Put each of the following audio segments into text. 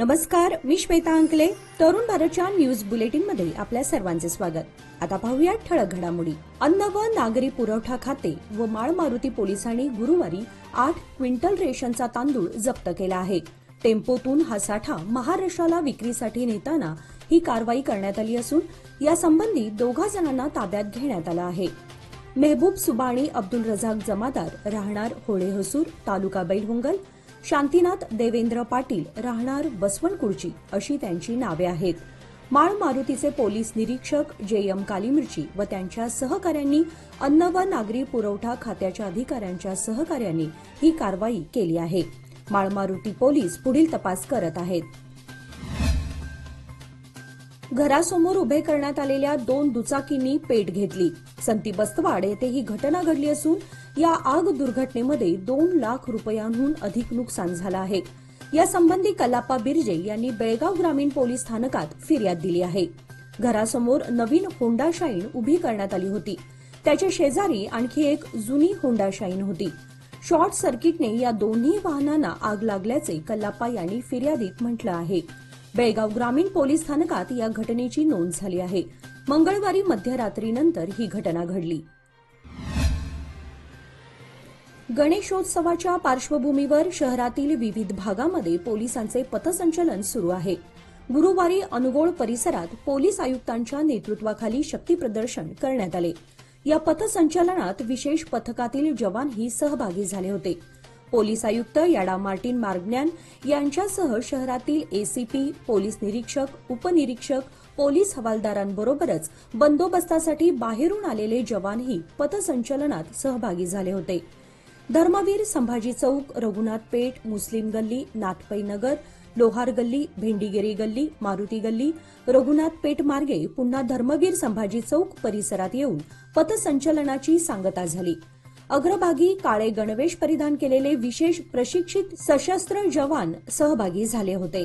नमस्कार, मी श्वेता अंकले. तरुण भारतच्या न्यूज बुलेटिन मध्ये आपल्या सर्वांचे स्वागत. आता पाहूया ठळक घडामोडी. अन्न व नागरी पुरवठा खाते व माळ मारुती पोलिसांनी गुरुवारी 8 क्विंटल रेशनचा तांदूळ जप्त केला आहे. टेम्पोतून हा साठा महाराष्ट्राला विक्रीसाठी नेताना ही कारवाई करण्यात आली असून यासंबंधी 2 जणांना ताब्यात घेण्यात आलं आहे. मेहबूब सुबाणी अब्दुल रझाक जमादार, राहणार होळे हसूर, तालुका बैलहोंगल, शांतीनाथ देवेंद्र पाटील, राहणार बसवनकुर्ची अशी त्यांची नावे आहेत. माळ मारुतीचे पोलीस निरीक्षक जे.एम. कालीमिर्ची व त्यांच्या सहकाऱ्यांनी अन्न व नागरी पुरवठा खात्याच्या अधिकाऱ्यांच्या सहकार्याने ही कारवाई केली आहे. माळ मारुती पोलीस पुढील तपास करत आहेत. घरासमोर उभे करण्यात आलेल्या 2 दुचाकींनी पेट घेतली. संती बस्तवाड येथे ही घटना घडली असून या आग दुर्घटनेमध्ये 2 लाख रुपयांहून अधिक नुकसान झालं आहे. यासंबंधी कल्लाप्पा बिर्जे यांनी बेळगाव ग्रामीण पोलीस स्थानकात फिर्याद दिली आहे. घरासमोर नवीन होंडा शाईन उभी करण्यात आली होती. त्याच्या शेजारी आणखी एक जुनी होंडा शाईन होती. शॉर्ट सर्किटने या दोन्ही वाहनांना आग लागल्याचे कल्लाप्पा यांनी फिर्यादीत म्हटलं आहे. बेळगाव ग्रामीण पोलीस स्थानकात या घटनेची नोंद झाली आहे. मंगळवारी मध्यरात्रीनंतर ही घटना घडली. गणेशोत्सवाच्या पार्श्वभूमीवर शहरातील विविध भागामध्ये पोलिसांचे पथसंचलन सुरू आहे. गुरुवारी अनुगोळ परिसरात पोलीस आयुक्तांच्या नेतृत्वाखाली शक्तीप्रदर्शन करण्यात आले. या पथसंचलनात विशेष पथकातील जवानही सहभागी झाले होते. पोलीस आयुक्त याडा मार्टिन मार्गन्यान यांच्यासह शहरातील एसीपी, पोलीस निरीक्षक, उपनिरीक्षक, पोलीस हवालदारांबरोबरच बंदोबस्तासाठी बाहेरून आलेले जवानही पथसंचलनात सहभागी झाले होते. धर्मवीर संभाजी चौक, रघुनाथ पेठ, मुस्लिम गल्ली, नाथपै नगर, लोहार गल्ली, भेंडीगिरी गल्ली, मारुती गल्ली, रघुनाथ पेठ मार्गे पुन्हा धर्मवीर संभाजी चौक परिसरात येऊन पथसंचलनाची सांगता झाली. अग्रभागी काळे गणवेश परिधान केलेले विशेष प्रशिक्षित सशस्त्र जवान सहभागी झाले होते.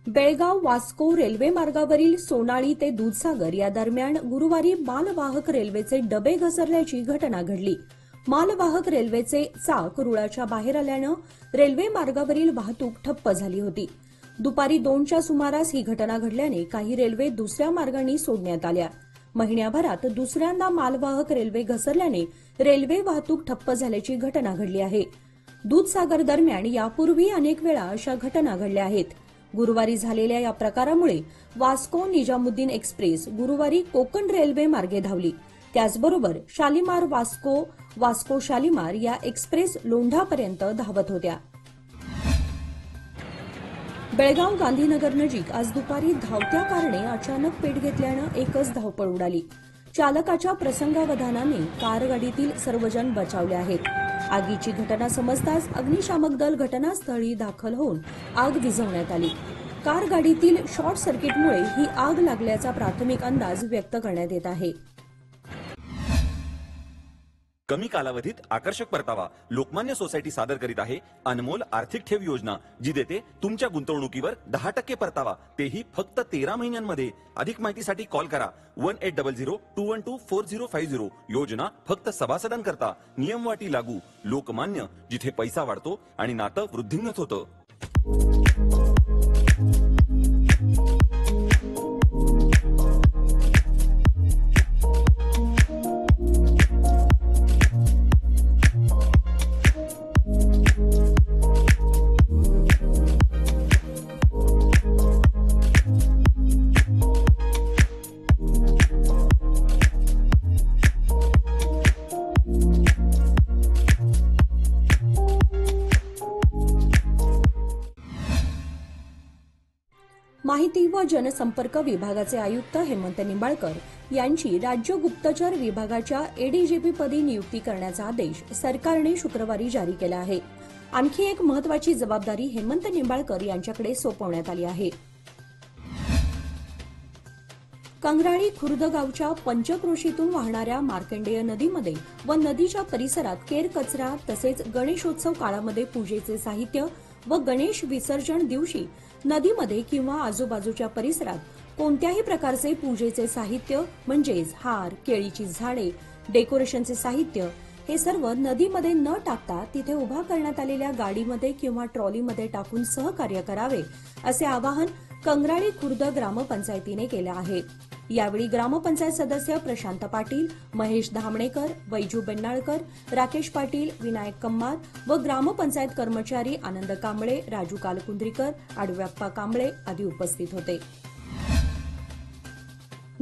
बेळगाव वास्को रेल्वे मार्गावरील सोनाळी ते दूधसागर या दरम्यान गुरुवारी मालवाहक रेल्वेचे डबे घसरल्याची घटना घडली. मालवाहक रेल्वेचे चाक रुळाच्या बाहेर आल्यानं रेल्वे मार्गावरील वाहतूक ठप्प झाली होती. दुपारी 2च्या सुमारास ही घटना घडल्याने काही रेल्वे दुसऱ्या मार्गाने सोडण्यात आल्या. महिन्याभरात दुसऱ्यांदा मालवाहक रेल्वे घसरल्याने रेल्वे वाहतूक ठप्प झाल्याची घटना घडली आहे. दूधसागर दरम्यान यापूर्वी अनेक वेळा अशा घटना घडल्या आहेत. गुरुवारी झालेल्या या प्रकारामुळे वास्को निजामुद्दीन एक्सप्रेस गुरुवारी कोकण रेल्वे मार्गे धावली. त्याचबरोबर शालिमार वास्को, वास्को शालिमार या एक्सप्रेस लोंढापर्यंत धावत होत्या. बेळगाव गांधीनगर नजीक आज दुपारी धावत्या कारने अचानक पेट घेतल्यानं एकच धावपळ उडाली. चालकाच्या प्रसंगावधानाने कार गाडीतील सर्वजण बचावले आहेत. आगीची घटना समजताच अग्निशामक दल घटनास्थळी दाखल होऊन आग विझवण्यात आली. कार गाडीतील शॉर्ट सर्किटमुळे ही आग लागल्याचा प्राथमिक अंदाज व्यक्त करण्यात येत आहे. कमी कालावधीत आकर्षक परतावा लोकमान्य सोसायटी सादर करीत आहे अनमोल आर्थिक ठेव योजना, जी देते तुमच्या गुंतवणुकीवर 10% परतावा, तेही फक्त 13 महिन्यांमध्ये. अधिक माहितीसाठी कॉल करा 1800-212-4050. योजना फक्त सभासदांकरता. नियमवाटी लागू. लोकमान्य, जिथे पैसा वाढतो आणि नातं वृद्धिंगत होतं. माहिती व जनसंपर्क विभागाचे आयुक्त हेमंत निंबाळकर यांची राज्य गुप्तचर विभागाच्या एडीजीपीपदी नियुक्ती करण्याचा आदेश सरकारने शुक्रवारी जारी केला आहे. आणखी एक महत्वाची जबाबदारी हेमंत निंबाळकर यांच्याकडे सोपवण्यात आली आहे. कंगराळी खुर्द गावच्या पंचक्रोशीतून वाहणाऱ्या मार्कंडेय नदीमध्ये व नदीच्या परिसरात केर कचरा तसेच गणेशोत्सव काळामध्ये पूजेचे साहित्य व गणेश विसर्जन दिवशी नदीमध्ये किंवा आजूबाजूच्या परिसरात कोणत्याही प्रकारचे पूजेचे साहित्य म्हणजेच हार, केळीची झाडे, डेकोरेशनचे साहित्य हे सर्व नदीमध्ये न टाकता तिथे उभा करण्यात आलेल्या गाडीमध्ये किंवा ट्रॉलीमध्ये टाकून सहकार्य करावे असे आवाहन कंगराळी खुर्द ग्रामपंचायतीने केले आहे. यावेळी ग्रामपंचायत सदस्य प्रशांत पाटील, महेश धामणेकर, वैजू बेन्नाळकर, राकेश पाटील, विनायक कम्मार व ग्रामपंचायत कर्मचारी आनंद कांबळे, राजू कालकुंद्रीकर, आडव्याप्पा कांबळे आदी उपस्थित होते.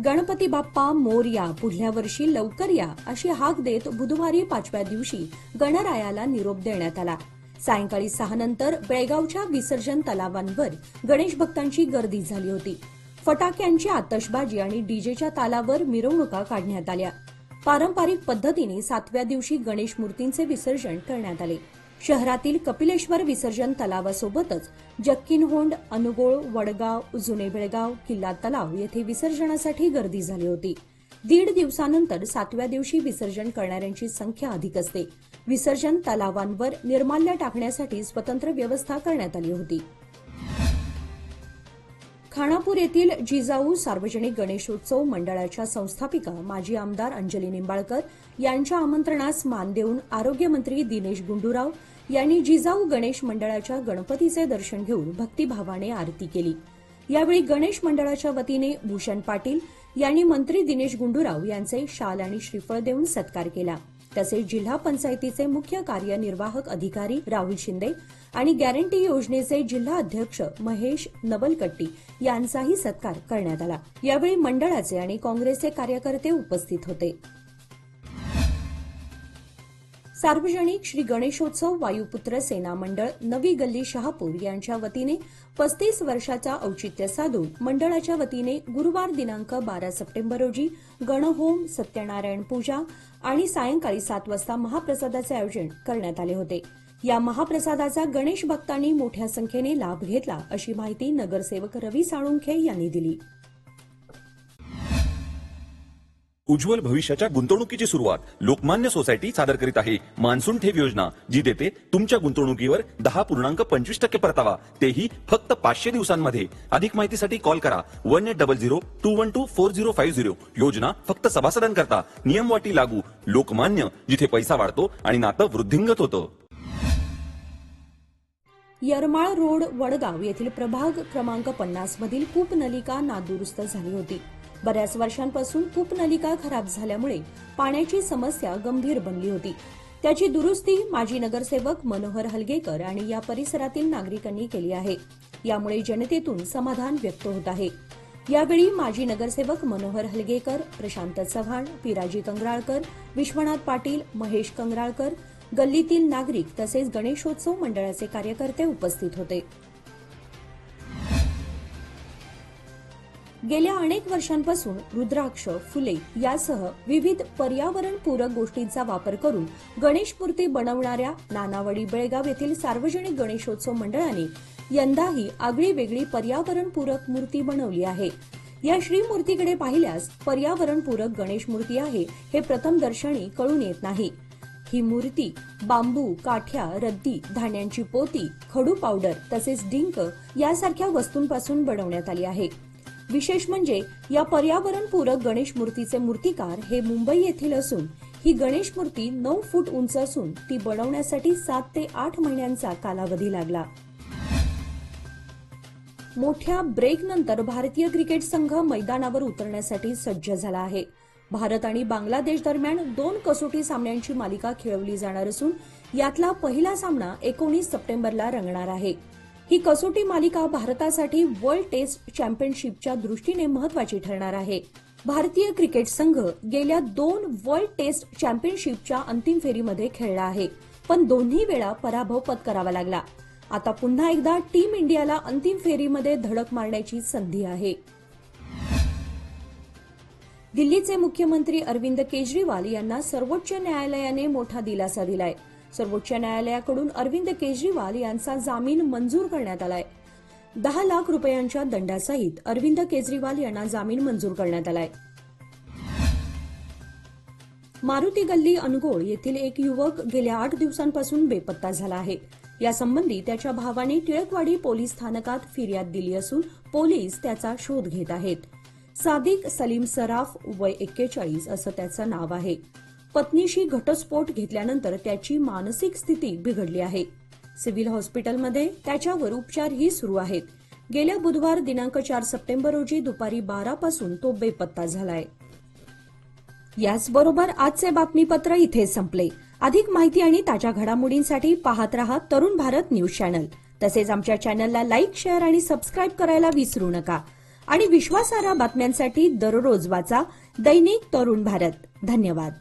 गणपती बाप्पा मोरया, पुढल्या वर्षी लवकर या अशी हाक देत बुधवारी 5व्या दिवशी गणरायाला निरोप देण्यात आला. सायंकाळी 6 नंतर बेळगावच्या विसर्जन तलावांवर गणेश भक्तांची गर्दी झाली होती. फटाक्यांची आतषबाजी आणि डीजेच्या तालावर मिरवणुका काढण्यात आल्या. पारंपरिक पद्धतीने 7व्या दिवशी गणेश मूर्तींचे विसर्जन करण्यात आले. शहरातील कपिलेश्वर विसर्जन तलावासोबतच जक्किनहोंड, अनुगोळ, वडगाव, जुने बेळगाव, किल्ला तलाव येथे विसर्जनासाठी गर्दी झाली होती. 1.5 दिवसानंतर 7व्या दिवशी विसर्जन करणाऱ्यांची संख्या अधिक असते. विसर्जन तलावांवर निर्माल्य टाकण्यासाठी स्वतंत्र व्यवस्था करण्यात आली होती. खानापूर येथील जिजाऊ सार्वजनिक गणेशोत्सव मंडळाच्या संस्थापिका माजी आमदार अंजली निंबाळकर यांच्या आमंत्रणास मान देऊन आरोग्यमंत्री दिनेश गुंडूराव यांनी जिजाऊ गणेश मंडळाच्या गणपतीचे दर्शन घेऊन भक्तिभावाने आरती केली. यावेळी गणेश मंडळाच्या वतीने भूषण पाटील यांनी मंत्री दिनेश गुंडूराव यांचे शाल आणि श्रीफळ देऊन सत्कार केला. तसेच जिल्हा पंचायतीचे मुख्य कार्यनिर्वाहक अधिकारी राहुल शिंदे आणि गॅरंटी योजनेचे जिल्हा अध्यक्ष महेश नवलकट्टी यांचाही सत्कार करण्यात आला. यावेळी मंडळाचे आणि काँग्रेसचे कार्यकर्ते उपस्थित होते. सार्वजनिक श्री गणेशोत्सव वायुपुत्र सेना मंडळ नवी गल्ली शहापूर यांच्या वतीने 35 वर्षाचा औचित्य साधून मंडळाच्या वतीने गुरुवार दिनांक 12 सप्टेंबर रोजी गणहोम, सत्यनारायण पूजा आणि सायंकाळी 7 वाजता महाप्रसादाचे आयोजन करण्यात आले होते. या महाप्रसादाचा गणेश भक्तांनी मोठ्या संख्येने लाभ घेतला अशी माहिती नगरसेवक रवी साळुंखे यांनी दिली. उज्ज्वल भविष्याच्या गुंतवणुकीची सुरुवात लोकमान्य सोसायटी सादर करीत आहे. मान्सून ठेव योजना, जी देते तुमच्या गुंतवणुकीवर 10.25% परतावा, तेही फक्त 500 दिवसांमध्ये. अधिक माहितीसाठी कॉल करा 1800-212-4050. योजना फक्त सभासदांकरता. नियमवाटी लागू. लोकमान्य, जिथे पैसा वाढतो आणि नातं वृद्धिंगत होतं. यरमाळ रोड, वडगाव येथील प्रभाग क्रमांक 50 मधील कूपनलिका नादुरुस्त झाली होती. बऱ्याच वर्षांपासून कूपनलिका खराब झाल्यामुळे पाण्याची समस्या गंभीर बनली होती. त्याची दुरुस्ती माजी नगरसेवक मनोहर हलगेकर आणि या परिसरातील नागरिकांनी केली आहे. यामुळे जनतेतून समाधान व्यक्त होत आहे. यावेळी माजी नगरसेवक मनोहर हलगेकर, प्रशांत चव्हाण, पिराजी कंगराळकर, विश्वनाथ पाटील, महेश कंगराळकर, गल्लीतील नागरिक तसेच गणेशोत्सव मंडळाचे कार्यकर्ते उपस्थित होते. गेल्या अनेक वर्षांपासून रुद्राक्ष, फुले यासह विविध पर्यावरणपूरक गोष्टींचा वापर करून गणेश मूर्ती बनवणाऱ्या नानावडी बेळगाव येथील सार्वजनिक गणेशोत्सव मंडळाने यंदाही आगळीवेगळी पर्यावरणपूरक मूर्ती बनवली आहे. या श्रीमूर्तीकडे पाहिल्यास पर्यावरणपूरक गणेश मूर्ती आहे हे प्रथमदर्शनी कळून येत नाही. ही मूर्ती बांबू, काठ्या, रद्दी, धान्यांची पोती, खडू पावडर तसेच डिंक यासारख्या वस्तूंपासून बनवण्यात आली आहे. विशेष म्हणजे या पर्यावरणपूरक गणेश मूर्तीचे मूर्तिकार हे मुंबई येथील असून ही गणेश मूर्ती 9 फूट उंच असून ती बनवण्यासाठी 7 ते 8 महिन्यांचा कालावधी लागला. मोठ्या ब्रेकनंतर भारतीय क्रिकेट संघ मैदानावर उतरण्यासाठी सज्ज झाला आहे. भारत आणि बांगलादेश दरम्यान 2 कसोटी सामन्यांची मालिका खेळवली जाणार असून यातला पहिला सामना 19 सप्टेंबरला रंगणार आहे. ही कसोटी मालिका भारतासाठी वर्ल्ड टेस्ट चॅम्पियनशिपच्या दृष्टीने महत्वाची ठरणार आहे. भारतीय क्रिकेट संघ गेल्या 2 वर्ल्ड टेस्ट चॅम्पियनशिपच्या अंतिम फेरीमध्ये खेळला आहे, पण दोन्ही वेळा पराभव पत्करावा लागला. आता पुन्हा एकदा टीम इंडियाला अंतिम फेरीमध्ये धडक मारण्याची संधी आहे. दिल्लीचे मुख्यमंत्री अरविंद केजरीवाल यांना सर्वोच्च न्यायालयाने मोठा दिलासा दिलाय. सर्वोच्च न्यायालयाकडून अरविंद केजरीवाल यांचा जामीन मंजूर करण्यात आलाय. 10 लाख रुपयांच्या दंडासहित अरविंद केजरीवाल यांना जामीन मंजूर करण्यात आलाय. मारुती गल्ली अनगोळ येथील एक युवक गेल्या 8 दिवसांपासून बेपत्ता झाला आहे. यासंबंधी त्याच्या भावाने टिळकवाडी पोलीस स्थानकात फिर्याद दिली असून पोलीस त्याचा शोध घेत आहेत. सादिक सलीम सराफ, वय 41 असं त्याचं नाव आहे. पत्नीशी घटस्फोट घेतल्यानंतर त्याची मानसिक स्थिती बिघडली आहे. सिव्हिल हॉस्पिटलमध्ये त्याच्यावर उपचारही सुरू आहेत. गेल्या बुधवार दिनांक 4 सप्टेंबर रोजी दुपारी 12 पासून तो बेपत्ता झालाय. याचबरोबर आजचे बातमीपत्र इथे संपले. अधिक माहिती आणि ताज्या घडामोडींसाठी पाहत रहा तरुण भारत न्यूज चॅनल. तसेच आमच्या चॅनलला लाईक, शेअर आणि सबस्क्राईब करायला विसरू नका. आणि विश्वासार्ह बातम्यांसाठी दररोज वाचा दैनिक तरुण भारत. धन्यवाद.